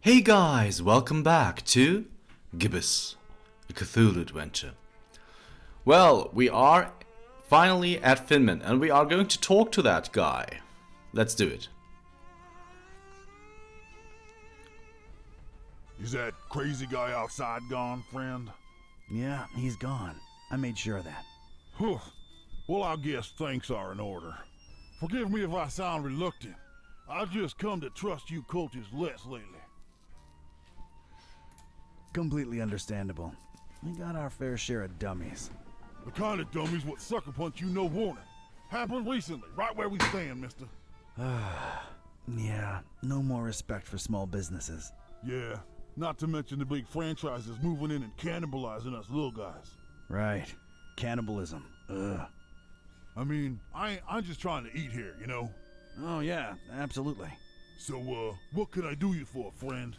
Hey guys, welcome back to Gibbous, a Cthulhu adventure. Well, we are finally at Finman, and we are going to talk to that guy. Let's do it. Is that crazy guy outside gone, friend? Yeah, he's gone. I made sure of that. Whew. Well, I guess thanks are in order. Forgive me if I sound reluctant. I've just come to trust you cultists less lately. Completely understandable. We got our fair share of dummies. The kind of dummies what sucker punch you no warning. Happened recently, right where we stand, mister. Yeah, no more respect for small businesses. Yeah, not to mention the big franchises moving in and cannibalizing us little guys. Right. Cannibalism. Ugh. I mean, I'm just trying to eat here, you know? Oh yeah, absolutely. So, what can I do you for, friend?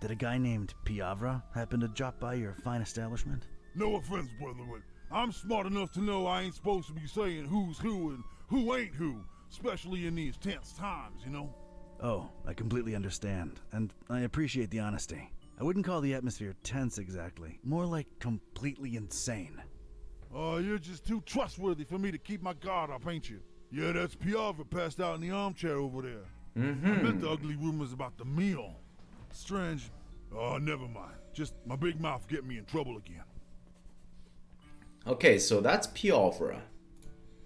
Did a guy named Piavra happen to drop by your fine establishment? No offense, brother, but I'm smart enough to know I ain't supposed to be saying who's who and who ain't who, especially in these tense times, you know? Oh, I completely understand, and I appreciate the honesty. I wouldn't call the atmosphere tense exactly, more like completely insane. Oh, you're just too trustworthy for me to keep my guard up, ain't you? Yeah, that's Piavra passed out in the armchair over there. I meant the ugly rumors about the meal. Strange. Oh, never mind. Just my big mouth get me in trouble again. Okay, so that's Piovra.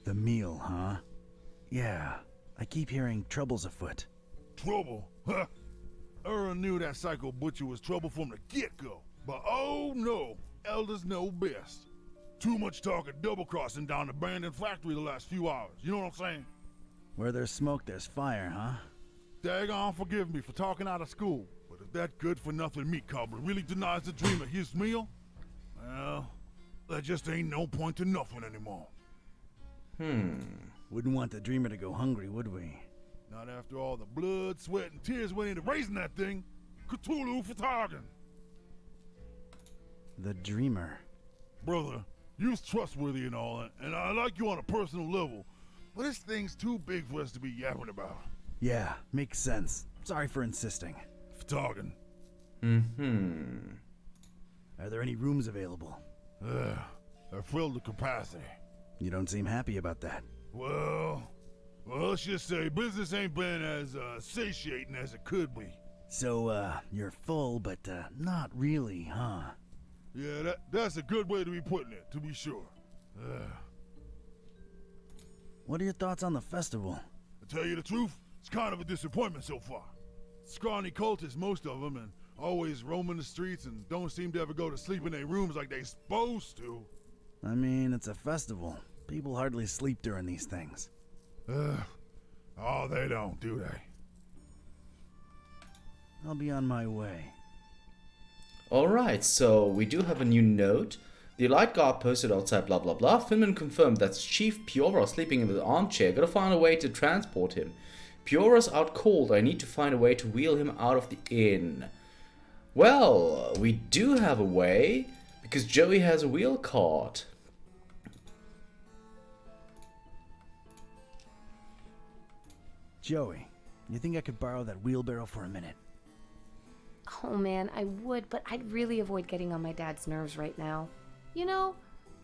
The meal, huh? Yeah, I keep hearing trouble's afoot. Trouble? Huh? Earl knew that psycho butcher was trouble from the get-go. But oh no, elders know best. Too much talk of double-crossing down the abandoned factory the last few hours. You know what I'm saying? Where there's smoke, there's fire, huh? Daggone forgive me for talking out of school. But if that good-for-nothing meat cobbler really denies the dreamer his meal, well, there just ain't no point to nothing anymore. Wouldn't want the dreamer to go hungry, would we? Not after all the blood, sweat, and tears went into raising that thing. Cthulhu for target. The dreamer. Brother, you're trustworthy and all that, and I like you on a personal level, but this thing's too big for us to be yapping about. Yeah, makes sense. Sorry for insisting. For target. Are there any rooms available? They're filled to capacity. You don't seem happy about that. Well, let's just say business ain't been as satiating as it could be. So, you're full, but, not really, huh? Yeah, that's a good way to be putting it, to be sure. What are your thoughts on the festival? To tell you the truth, it's kind of a disappointment so far. Scrawny cultists, most of them, and always roaming the streets and don't seem to ever go to sleep in their rooms like they supposed to. I mean, it's a festival. People hardly sleep during these things. Oh, they don't, do they? I'll be on my way. Alright, so we do have a new note. The light guard posted outside blah blah blah. Finman confirmed that Chief Piovra sleeping in the armchair. Gotta find a way to transport him. Piovra's out cold. I need to find a way to wheel him out of the inn. Well, we do have a way, because Joey has a wheel cart. Joey, you think I could borrow that wheelbarrow for a minute? Oh man, I would, but I'd really avoid getting on my dad's nerves right now. You know,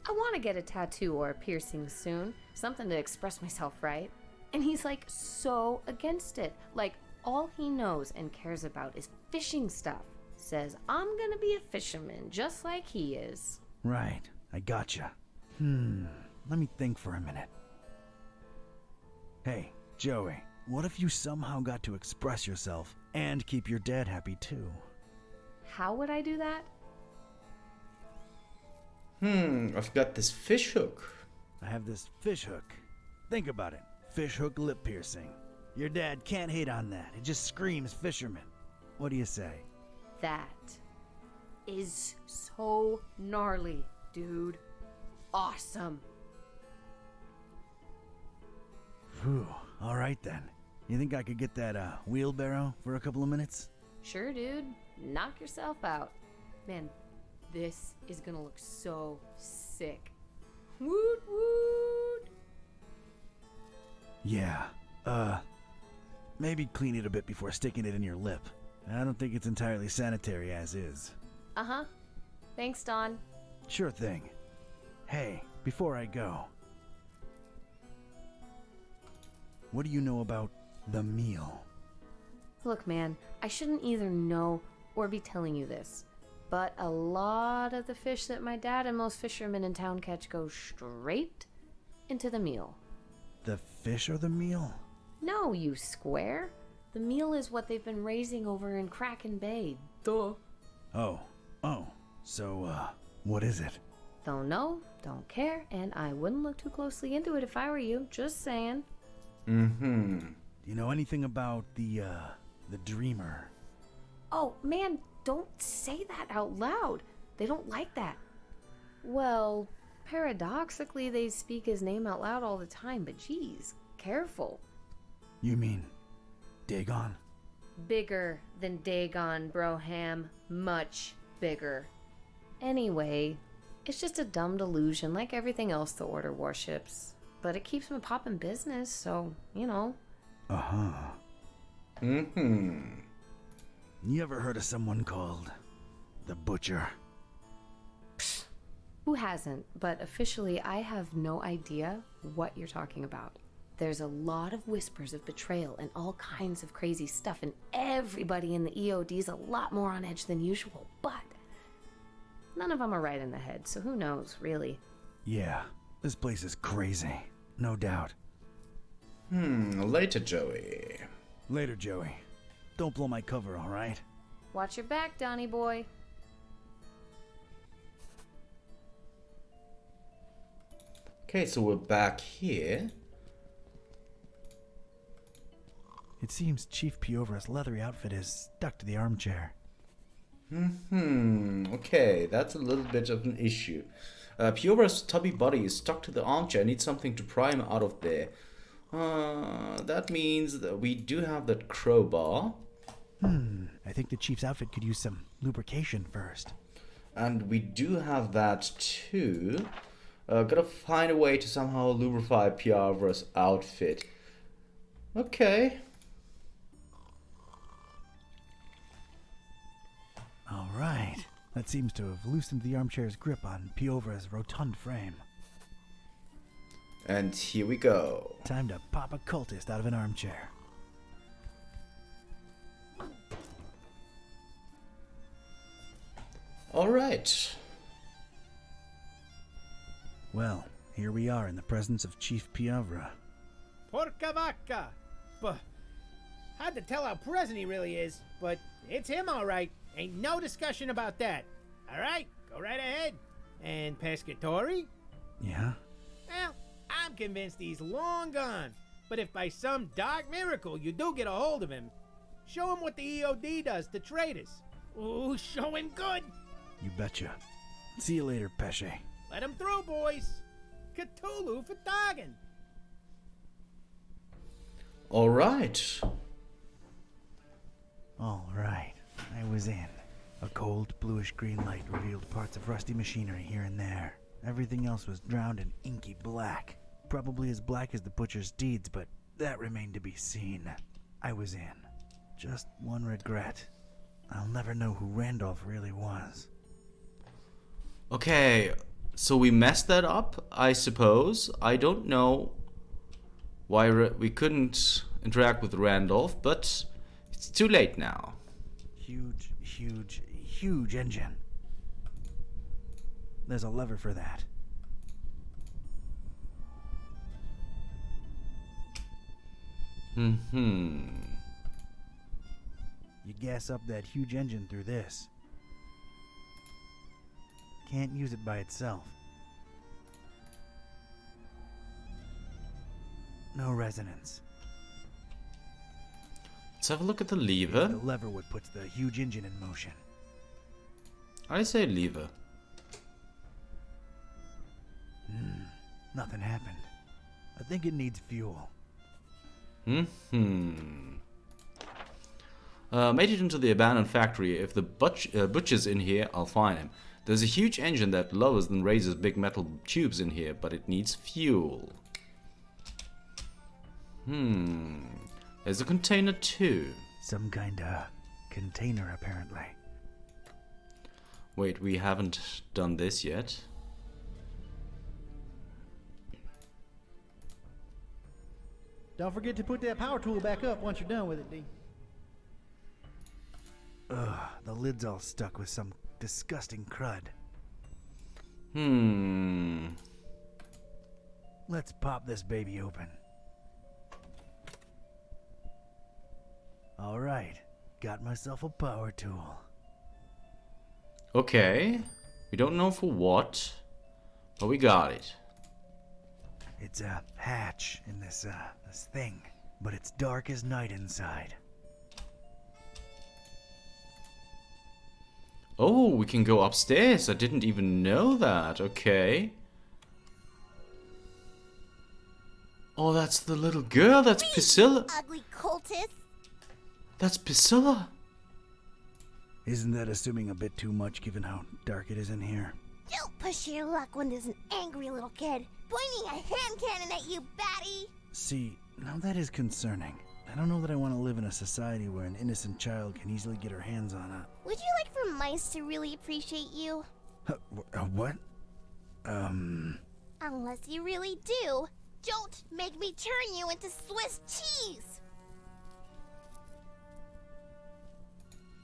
I want to get a tattoo or a piercing soon. Something to express myself, right? And he's like so against it. Like all he knows and cares about is fishing stuff. Says I'm gonna be a fisherman just like he is. Right, I gotcha. Let me think for a minute. Hey, Joey, what if you somehow got to express yourself and keep your dad happy too? How would I do that? I've got this fish hook. I have this fish hook. Think about it. Fish hook lip piercing. Your dad can't hate on that. It just screams fisherman. What do you say? That is so gnarly, dude. Awesome. Whew, all right then. You think I could get that wheelbarrow for a couple of minutes? Sure, dude. Knock yourself out. Man, this is gonna look so sick. Woot woot! Yeah, Maybe clean it a bit before sticking it in your lip. I don't think it's entirely sanitary as is. Uh-huh. Thanks, Don. Sure thing. Hey, before I go, what do you know about the meal? Look, man, I shouldn't either know or be telling you this, but a lot of the fish that my dad and most fishermen in town catch go straight into the meal. The fish or the meal? No, you square. The meal is what they've been raising over in Kraken Bay. Duh. Oh. So, what is it? Don't know, don't care, and I wouldn't look too closely into it if I were you. Just saying. Mm-hmm. Do you know anything about the dreamer? Oh, man, don't say that out loud. They don't like that. Well, paradoxically, they speak his name out loud all the time, but geez, careful. You mean Dagon? Bigger than Dagon, Broham. Much bigger. Anyway, it's just a dumb delusion like everything else the Order worships. But it keeps them popping business, so, you know. Uh-huh. Mm-hmm. You ever heard of someone called the Butcher? Psst. Who hasn't? But officially, I have no idea what you're talking about. There's a lot of whispers of betrayal and all kinds of crazy stuff, and everybody in the EOD's a lot more on edge than usual, but none of them are right in the head, so who knows, really. Yeah, this place is crazy, no doubt. Later, Joey. Later, Joey. Don't blow my cover, all right? Watch your back, Donnie boy. Okay, so we're back here. It seems Chief Piovra's leathery outfit is stuck to the armchair. Okay, that's a little bit of an issue. Piovra's tubby body is stuck to the armchair. I need something to pry him out of there. That means that we do have that crowbar. I think the Chief's outfit could use some lubrication first. And we do have that too. Gotta find a way to somehow lubrify Piovra's outfit. Okay. All right. That seems to have loosened the armchair's grip on Piovra's rotund frame. And here we go. Time to pop a cultist out of an armchair. All right. Well, here we are in the presence of Chief Piovra. Porca vaca! But hard to tell how present he really is, but it's him all right. Ain't no discussion about that. All right, go right ahead. And Pescatori? Yeah? Well, I'm convinced he's long gone. But if by some dark miracle you do get a hold of him, show him what the EOD does to traitors. Ooh, showing good. You betcha. See you later, Pesce. Let him through, boys. Cthulhu for dogging. All right. All right. I was in. A cold, bluish-green light revealed parts of rusty machinery here and there. Everything else was drowned in inky black. Probably as black as the butcher's deeds, but that remained to be seen. I was in. Just one regret. I'll never know who Randolph really was. Okay, so we messed that up, I suppose. I don't know why we couldn't interact with Randolph, but it's too late now. Huge engine. There's a lever for that. You gas up that huge engine through this. Can't use it by itself. No resonance. Let's have a look at the The lever. lever what puts the huge engine in motion. I say lever. Nothing happened. I think it needs fuel. Made it into the abandoned factory. If the butcher's in here, I'll find him. There's a huge engine that lowers and raises big metal tubes in here, but it needs fuel. There's a container too. Some kind of container, apparently. Wait, we haven't done this yet. Don't forget to put that power tool back up once you're done with it, D. Ugh, the lid's all stuck with some disgusting crud. Let's pop this baby open. Alright, got myself a power tool. Okay. We don't know for what, but we got it. It's a hatch in this thing, but it's dark as night inside. Oh, we can go upstairs. I didn't even know that. Okay. Oh, that's the little girl. That's Piscilla. Ugly cultist. That's Piscilla. Isn't that assuming a bit too much given how dark it is in here? Don't push your luck when there's an angry little kid pointing a hand cannon at you, batty. See, now that is concerning. I don't know that I want to live in a society where an innocent child can easily get her hands on a... Would you like for mice to really appreciate you? What? Unless you really do, don't make me turn you into Swiss cheese.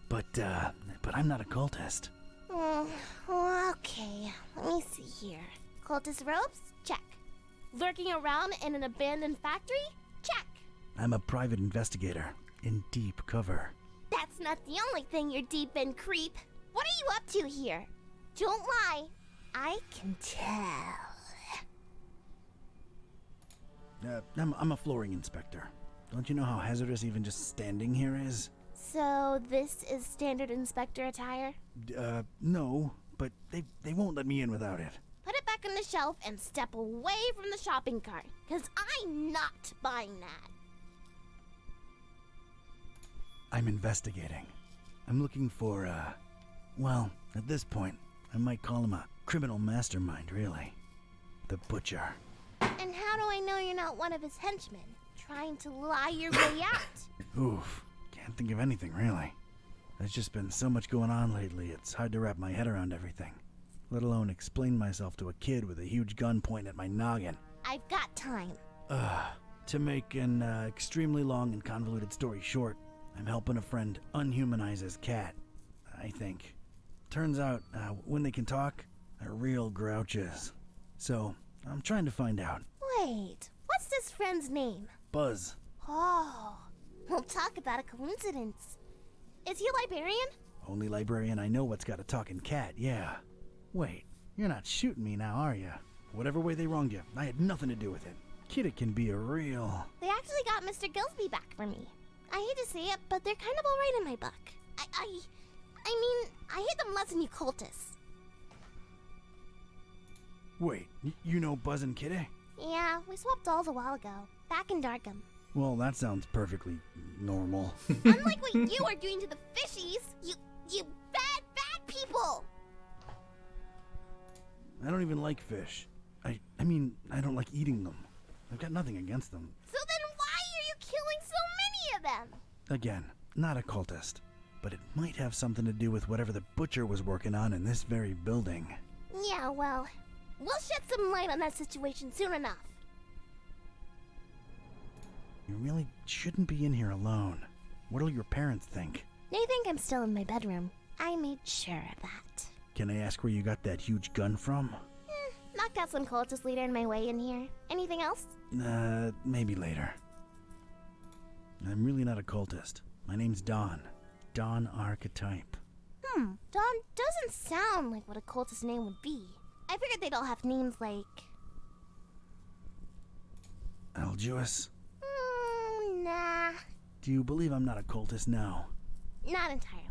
But I'm not a cultist. Okay, let me see here. Cultist robes? Check. Lurking around in an abandoned factory? Check. I'm a private investigator in deep cover. That's not the only thing you're deep in, creep. What are you up to here? Don't lie. I can tell. I'm a flooring inspector. Don't you know how hazardous even just standing here is? So this is standard inspector attire? No, but they won't let me in without it. Put it back on the shelf and step away from the shopping cart, because I'm not buying that. I'm investigating. I'm looking for, well, at this point, I might call him a criminal mastermind, really. The Butcher. And how do I know you're not one of his henchmen, trying to lie your way out? Oof, can't think of anything, really. There's just been so much going on lately, it's hard to wrap my head around everything. Let alone explain myself to a kid with a huge gun pointing at my noggin. I've got time. To make an extremely long and convoluted story short, I'm helping a friend unhumanize his cat, I think. Turns out, when they can talk, they're real grouches. So, I'm trying to find out. Wait, what's this friend's name? Buzz. Oh, we'll talk about a coincidence. Is he a librarian? Only librarian I know what's got a talking cat, yeah. Wait, you're not shooting me now, are you? Whatever way they wronged you, I had nothing to do with it. Kid, it can be a real... They actually got Mr. Gillespie back for me. I hate to say it, but they're kind of alright in my book. I mean, I hate them less than you cultists. Wait, you know Buzz and Kitty? Yeah, we swapped dolls a while ago, back in Darkham. Well, that sounds perfectly normal. Unlike what you are doing to the fishies, you bad people! I don't even like fish. I mean, I don't like eating them. I've got nothing against them. So then why are you killing so many of them? Again, not a cultist. But it might have something to do with whatever the Butcher was working on in this very building. Yeah, well, we'll shed some light on that situation soon enough. You really shouldn't be in here alone. What'll your parents think? They think I'm still in my bedroom. I made sure of that. Can I ask where you got that huge gun from? Knocked out some cultist leader in my way in here. Anything else? Maybe later. I'm really not a cultist. My name's Don. Don Archetype. Don doesn't sound like what a cultist name would be. I figured they'd all have names like... Algious? Nah. Do you believe I'm not a cultist now? Not entirely.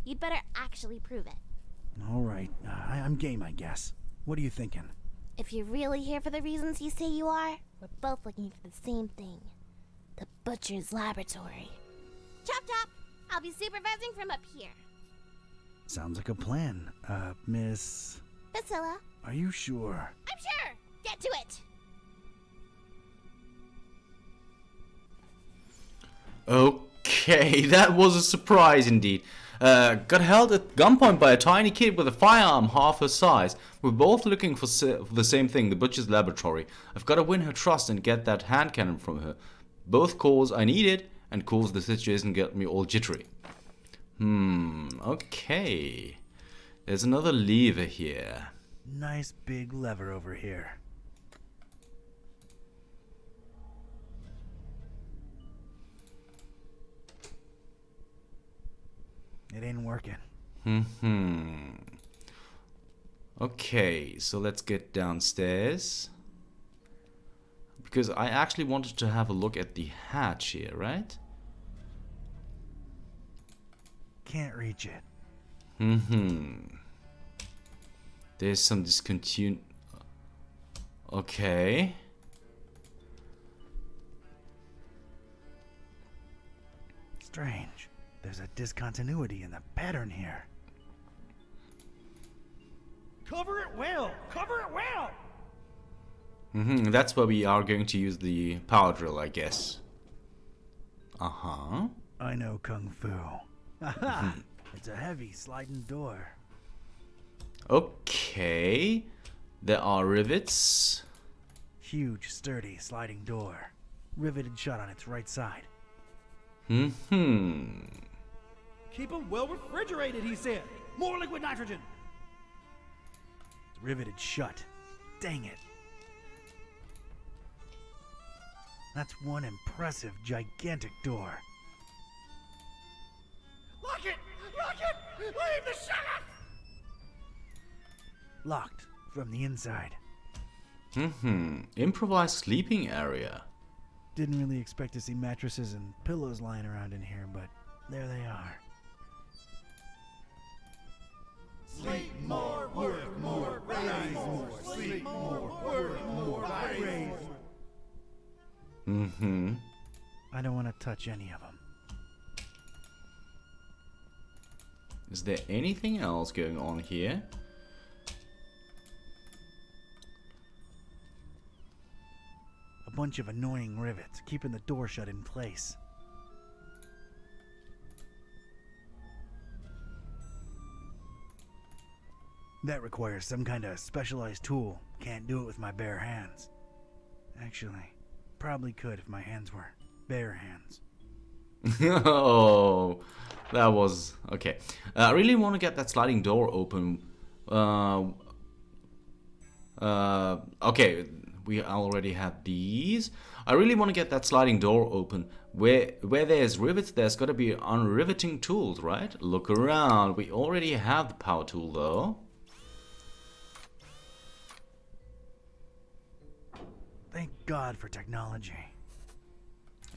You'd better actually prove it. Alright, I'm game, I guess. What are you thinking? If you're really here for the reasons you say you are, we're both looking for the same thing. The Butcher's Laboratory. Chop chop! I'll be supervising from up here. Sounds like a plan. Miss... Piscilla. Are you sure? I'm sure! Get to it! Okay, that was a surprise indeed. Got held at gunpoint by a tiny kid with a firearm half her size. We're both looking for the same thing, the butcher's laboratory. I've got to win her trust and get that hand cannon from her. Both cause I need it, and cause the situation get me all jittery. Okay. There's another lever here. Nice big lever over here. It ain't working. Okay, so let's get downstairs. Because I actually wanted to have a look at the hatch here, right? Can't reach it. There's some discontinuity. Okay. Strange. There's a discontinuity in the pattern here. Cover it well! Cover it well! That's where we are going to use the power drill, I guess. Uh-huh. I know Kung Fu. Aha! It's a heavy sliding door. Okay. There are rivets. Huge, sturdy sliding door. Riveted shut on its right side. Keep them well refrigerated, he said. More liquid nitrogen. It's riveted shut. Dang it. That's one impressive, gigantic door. Lock it! Lock it! Leave the shut! Locked from the inside. Improvised sleeping area. Didn't really expect to see mattresses and pillows lying around in here, but there they are. Sleep more, work more, raise more. Sleep more, work more, raise more. I don't want to touch any of them. Is there anything else going on here? A bunch of annoying rivets, keeping the door shut in place. That requires some kind of specialized tool. Can't do it with my bare hands. Actually, probably could if my hands were bare hands. Oh, that was... Okay. I really want to get that sliding door open. Okay, we already have these. I really want to get that sliding door open. Where there's rivets, there's got to be unriveting tools, right? Look around. We already have the power tool, though. Thank God for technology.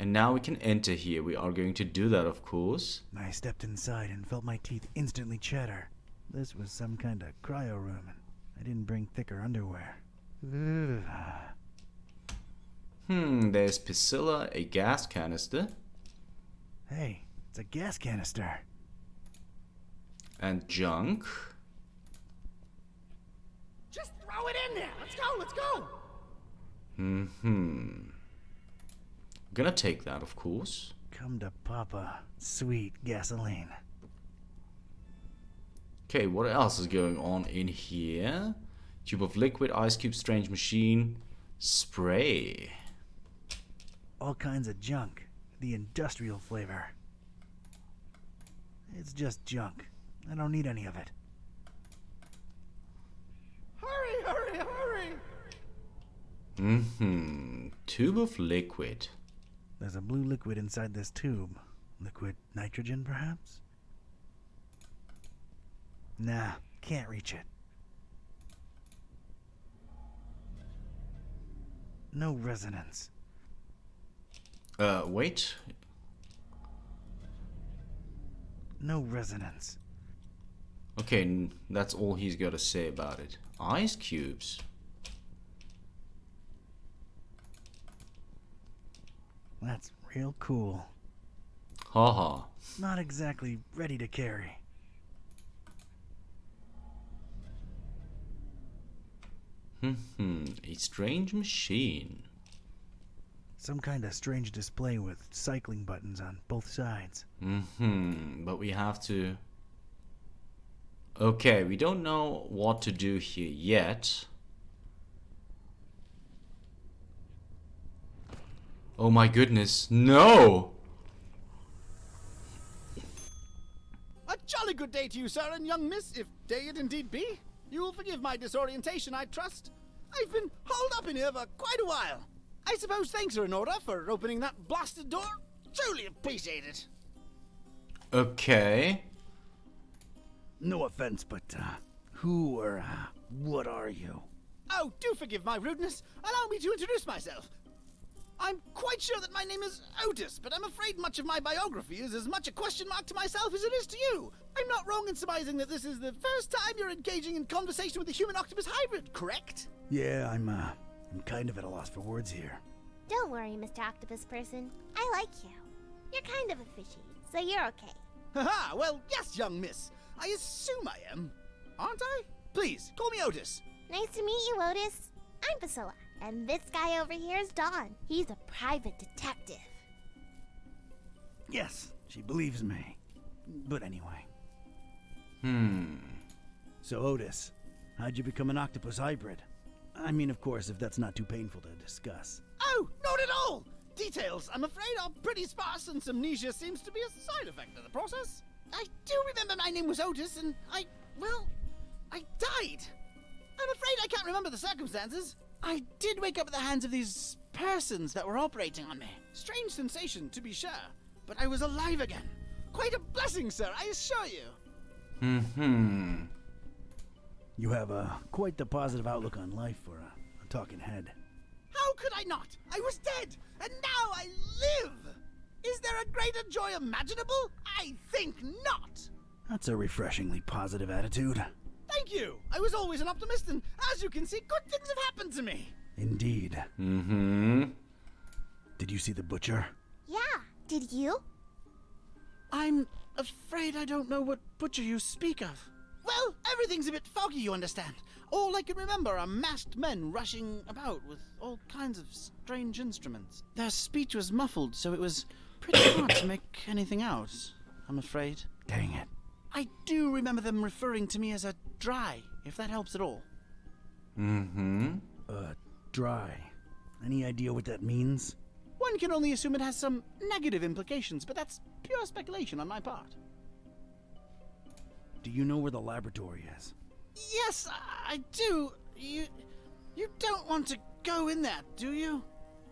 And now we can enter here. We are going to do that, of course. I stepped inside and felt my teeth instantly chatter. This was some kind of cryo room, and I didn't bring thicker underwear. There's Piscilla, a gas canister. Hey, it's a gas canister. And junk. Just throw it in there! Let's go, let's go! Gonna take that, of course. Come to Papa, sweet gasoline. Okay, what else is going on in here? Tube of liquid, ice cube, strange machine, spray. All kinds of junk. The industrial flavor. It's just junk. I don't need any of it. Hurry, hurry, hurry! Tube of liquid. There's a blue liquid inside this tube. Liquid nitrogen, perhaps? Nah, can't reach it. No resonance. Wait. No resonance. Okay, that's all he's got to say about it. Ice cubes. That's real cool. Haha. Not exactly ready to carry. A strange machine. Some kind of strange display with cycling buttons on both sides. But we have to... Okay, we don't know what to do here yet. Oh my goodness, no! A jolly good day to you, sir and young miss, if day it indeed be. You will forgive my disorientation, I trust. I've been holed up in here for quite a while. I suppose thanks are in order for opening that blasted door. Truly appreciate it. Okay. No offense, but who or what are you? Oh, do forgive my rudeness. Allow me to introduce myself. I'm quite sure that my name is Otis, but I'm afraid much of my biography is as much a question mark to myself as it is to you. I'm not wrong in surmising that this is the first time you're engaging in conversation with a human-octopus hybrid, correct? Yeah, I'm kind of at a loss for words here. Don't worry, Mr. Octopus Person. I like you. You're kind of a fishy, so you're okay. Haha, well, yes, young miss. I assume I am. Aren't I? Please, call me Otis. Nice to meet you, Otis. I'm Piscilla, and this guy over here is Dawn. He's a private detective. Yes, she believes me. But anyway. So, Otis, how'd you become an octopus hybrid? I mean, of course, if that's not too painful to discuss. Oh, not at all! Details, I'm afraid, are pretty sparse, and amnesia seems to be a side effect of the process. I do remember my name was Otis, and I died. I'm afraid I can't remember the circumstances. I did wake up at the hands of these persons that were operating on me. Strange sensation, to be sure, but I was alive again. Quite a blessing, sir, I assure you. You have quite the positive outlook on life for a talking head. How could I not? I was dead, and now I live! Is there a greater joy imaginable? I think not! That's a refreshingly positive attitude. Thank you! I was always an optimist, and as you can see, good things have happened to me! Indeed. Did you see the butcher? Yeah, did you? I'm afraid I don't know what butcher you speak of. Well, everything's a bit foggy, you understand. All I can remember are masked men rushing about with all kinds of strange instruments. Their speech was muffled, so it was pretty hard to make anything out, I'm afraid. Dang it. I do remember them referring to me as a dry, if that helps at all. Dry. Any idea what that means? One can only assume it has some negative implications, but that's pure speculation on my part. Do you know where the laboratory is? Yes, I do. You don't want to go in there, do you?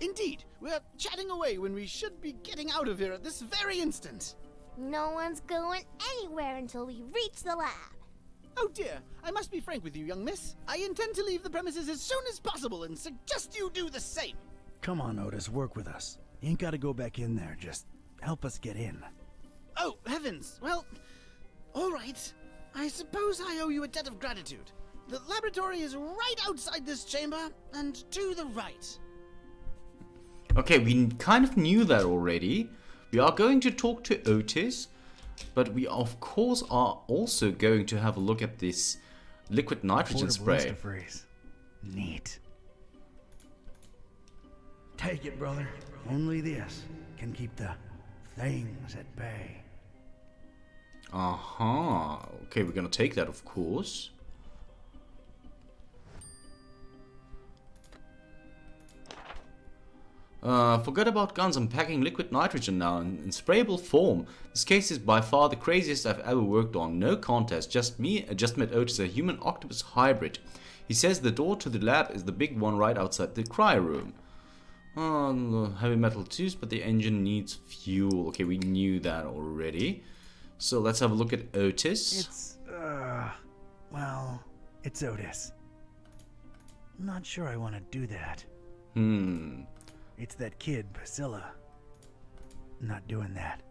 Indeed, we're chatting away when we should be getting out of here at this very instant. No one's going anywhere until we reach the lab. Oh dear, I must be frank with you, young miss. I intend to leave the premises as soon as possible and suggest you do the same. Come on, Otis, work with us. You ain't gotta go back in there, just help us get in. Oh, heavens. Well, all right. I suppose I owe you a debt of gratitude. The laboratory is right outside this chamber and to the right. Okay, we kind of knew that already. We are going to talk to Otis, but we of course are also going to have a look at this liquid nitrogen Portable spray. Instafreeze. Neat. Take it, brother. Only this can keep the things at bay. Okay, we're gonna take that, of course. Forget about guns, I'm packing liquid nitrogen now in sprayable form. This case is by far the craziest I've ever worked on. No contest, just met Otis, a human octopus hybrid. He says the door to the lab is the big one right outside the cryo room. Heavy metal tubes, but the engine needs fuel. Okay, we knew that already. So let's have a look at Otis. It's Otis. Not sure I want to do that. It's that kid, Piscilla. Not doing that.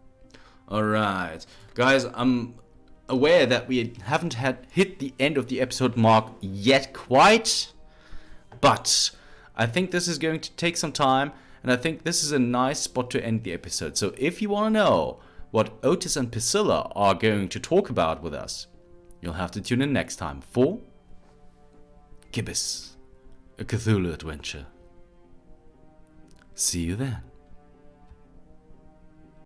Alright. Guys, I'm aware that we haven't hit the end of the episode mark yet quite. But I think this is going to take some time. And I think this is a nice spot to end the episode. So if you want to know what Otis and Piscilla are going to talk about with us, you'll have to tune in next time for Gibbous, a Cthulhu adventure. See you then.